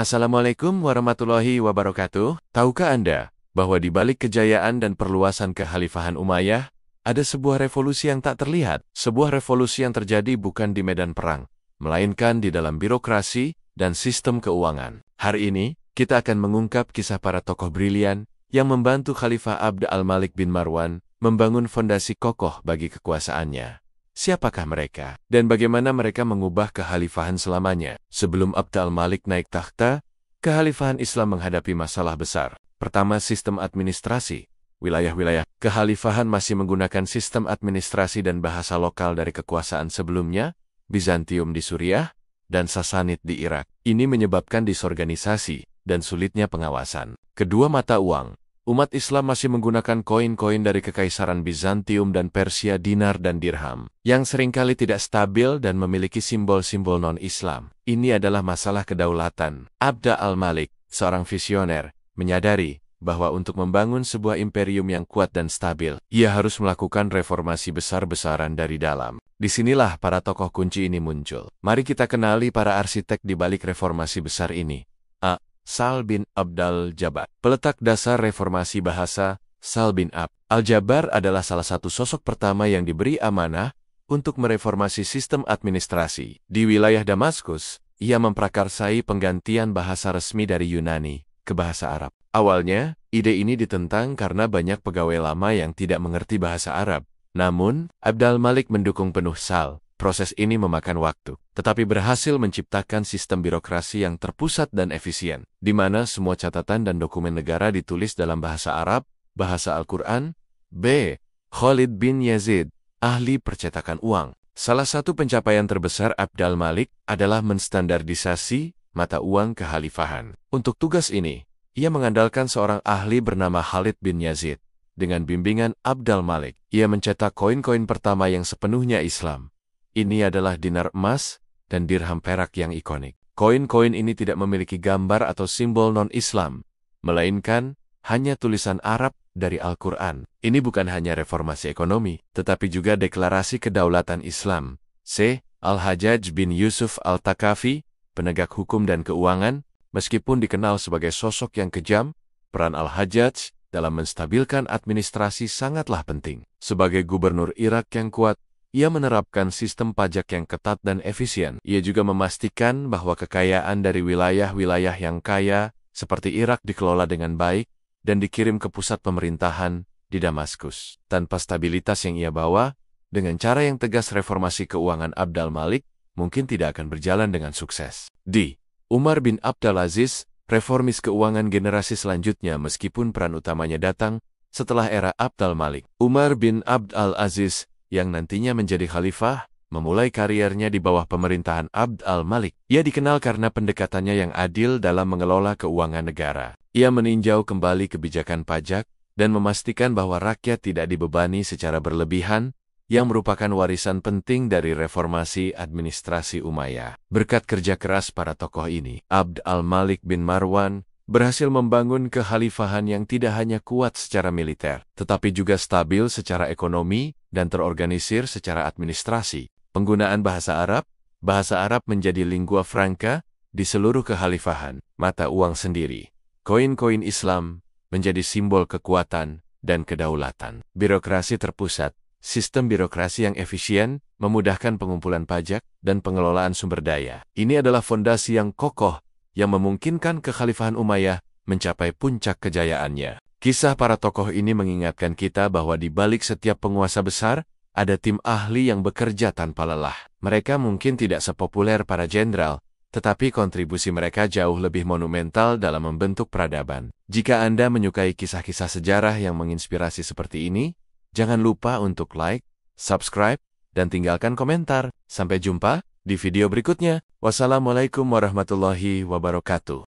Assalamualaikum warahmatullahi wabarakatuh. Tahukah Anda bahwa di balik kejayaan dan perluasan kekhalifahan Umayyah, ada sebuah revolusi yang tak terlihat, sebuah revolusi yang terjadi bukan di medan perang, melainkan di dalam birokrasi dan sistem keuangan. Hari ini, kita akan mengungkap kisah para tokoh brilian yang membantu Khalifah Abd al-Malik bin Marwan membangun fondasi kokoh bagi kekuasaannya. Siapakah mereka? Dan bagaimana mereka mengubah kekhalifahan selamanya? Sebelum Abd al-Malik naik takhta, kekhalifahan Islam menghadapi masalah besar. Pertama, sistem administrasi. Wilayah-wilayah kekhalifahan masih menggunakan sistem administrasi dan bahasa lokal dari kekuasaan sebelumnya, Bizantium di Suriah, dan Sasanid di Irak. Ini menyebabkan disorganisasi dan sulitnya pengawasan. Kedua, mata uang. Umat Islam masih menggunakan koin-koin dari Kekaisaran Bizantium dan Persia, dinar dan dirham, yang seringkali tidak stabil dan memiliki simbol-simbol non-Islam. Ini adalah masalah kedaulatan. Abd al-Malik, seorang visioner, menyadari bahwa untuk membangun sebuah imperium yang kuat dan stabil, ia harus melakukan reformasi besar-besaran dari dalam. Disinilah para tokoh kunci ini muncul. Mari kita kenali para arsitek di balik reformasi besar ini. A. Sa'd bin Abd al-Jabbar. Peletak dasar reformasi bahasa, Sa'd bin Abd al-Jabbar adalah salah satu sosok pertama yang diberi amanah untuk mereformasi sistem administrasi. Di wilayah Damaskus, ia memprakarsai penggantian bahasa resmi dari Yunani ke bahasa Arab. Awalnya, ide ini ditentang karena banyak pegawai lama yang tidak mengerti bahasa Arab. Namun, Abd al-Malik mendukung penuh Sa'd. Proses ini memakan waktu, tetapi berhasil menciptakan sistem birokrasi yang terpusat dan efisien, di mana semua catatan dan dokumen negara ditulis dalam bahasa Arab, bahasa Al-Quran. B. Khalid bin Yazid, ahli percetakan uang. Salah satu pencapaian terbesar Abd al-Malik adalah menstandardisasi mata uang kekhalifahan. Untuk tugas ini, ia mengandalkan seorang ahli bernama Khalid bin Yazid. Dengan bimbingan Abd al-Malik, ia mencetak koin-koin pertama yang sepenuhnya Islam. Ini adalah dinar emas dan dirham perak yang ikonik. Koin-koin ini tidak memiliki gambar atau simbol non-Islam, melainkan hanya tulisan Arab dari Al-Quran. Ini bukan hanya reformasi ekonomi, tetapi juga deklarasi kedaulatan Islam. C. Al-Hajjaj bin Yusuf al-Thaqafi, penegak hukum dan keuangan. Meskipun dikenal sebagai sosok yang kejam, peran Al-Hajjaj dalam menstabilkan administrasi sangatlah penting. Sebagai gubernur Irak yang kuat, ia menerapkan sistem pajak yang ketat dan efisien. Ia juga memastikan bahwa kekayaan dari wilayah-wilayah yang kaya, seperti Irak, dikelola dengan baik dan dikirim ke pusat pemerintahan di Damaskus. Tanpa stabilitas yang ia bawa, dengan cara yang tegas reformasi keuangan Abd al-Malik mungkin tidak akan berjalan dengan sukses. D. Umar bin Abdul Aziz, reformis keuangan generasi selanjutnya meskipun peran utamanya datang setelah era Abd al-Malik. Umar bin Abd al-Aziz yang nantinya menjadi khalifah, memulai kariernya di bawah pemerintahan Abd al-Malik. Ia dikenal karena pendekatannya yang adil dalam mengelola keuangan negara. Ia meninjau kembali kebijakan pajak dan memastikan bahwa rakyat tidak dibebani secara berlebihan, yang merupakan warisan penting dari reformasi administrasi Umayyah. Berkat kerja keras para tokoh ini, Abd al-Malik bin Marwan berhasil membangun kekhalifahan yang tidak hanya kuat secara militer, tetapi juga stabil secara ekonomi dan terorganisir secara administrasi. Penggunaan bahasa Arab menjadi lingua franca di seluruh kekhalifahan. Mata uang sendiri, koin-koin Islam, menjadi simbol kekuatan dan kedaulatan. Birokrasi terpusat, sistem birokrasi yang efisien, memudahkan pengumpulan pajak dan pengelolaan sumber daya. Ini adalah fondasi yang kokoh yang memungkinkan kekhalifahan Umayyah mencapai puncak kejayaannya. Kisah para tokoh ini mengingatkan kita bahwa di balik setiap penguasa besar, ada tim ahli yang bekerja tanpa lelah. Mereka mungkin tidak sepopuler para jenderal, tetapi kontribusi mereka jauh lebih monumental dalam membentuk peradaban. Jika Anda menyukai kisah-kisah sejarah yang menginspirasi seperti ini, jangan lupa untuk like, subscribe, dan tinggalkan komentar. Sampai jumpa di video berikutnya. Wassalamualaikum warahmatullahi wabarakatuh.